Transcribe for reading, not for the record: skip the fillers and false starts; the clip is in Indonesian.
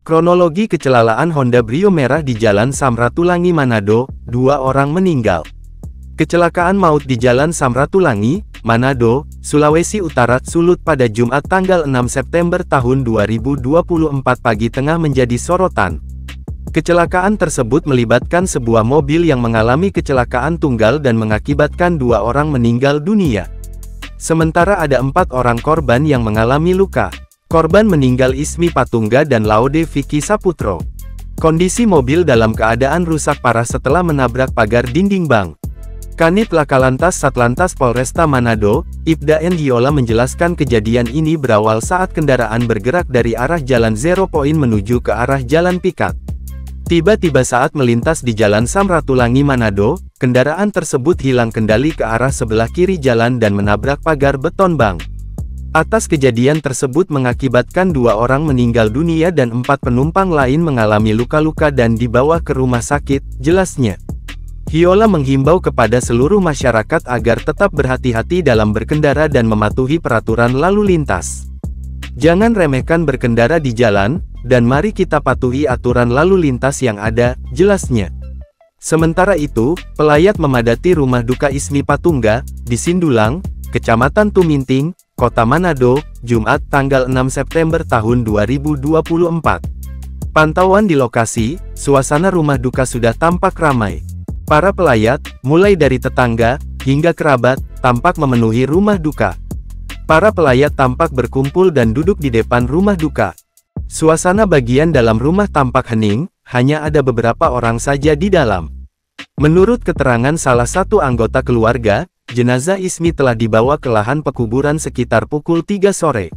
Kronologi kecelakaan Honda Brio merah di Jalan Samratulangi Manado, 2 orang meninggal. Kecelakaan maut di Jalan Samratulangi, Manado, Sulawesi Utara, Sulut pada Jumat tanggal 6 September tahun 2024 pagi tengah menjadi sorotan. Kecelakaan tersebut melibatkan sebuah mobil yang mengalami kecelakaan tunggal dan mengakibatkan 2 orang meninggal dunia. Sementara ada 4 orang korban yang mengalami luka. Korban meninggal Ismi Patungga dan Laude Vicky Saputro. Kondisi mobil dalam keadaan rusak parah setelah menabrak pagar dinding bank. Kanit Lakalantas Satlantas Polresta Manado, Ibda Endiola menjelaskan kejadian ini berawal saat kendaraan bergerak dari arah Jalan Zero Point menuju ke arah Jalan Pikat. Tiba-tiba saat melintas di Jalan Samratulangi Manado, kendaraan tersebut hilang kendali ke arah sebelah kiri jalan dan menabrak pagar beton bank. Atas kejadian tersebut mengakibatkan 2 orang meninggal dunia dan 4 penumpang lain mengalami luka-luka dan dibawa ke rumah sakit, jelasnya. Hiola menghimbau kepada seluruh masyarakat agar tetap berhati-hati dalam berkendara dan mematuhi peraturan lalu lintas. Jangan remehkan berkendara di jalan, dan mari kita patuhi aturan lalu lintas yang ada, jelasnya. Sementara itu, pelayat memadati rumah duka Ismi Patungga, di Sindulang, Kecamatan Tuminting, Kota Manado, Jumat tanggal 6 September tahun 2024. Pantauan di lokasi, suasana rumah duka sudah tampak ramai. Para pelayat, mulai dari tetangga, hingga kerabat, tampak memenuhi rumah duka. Para pelayat tampak berkumpul dan duduk di depan rumah duka. Suasana bagian dalam rumah tampak hening, hanya ada beberapa orang saja di dalam. Menurut keterangan salah satu anggota keluarga, jenazah Ismi telah dibawa ke lahan pekuburan sekitar pukul 3 sore.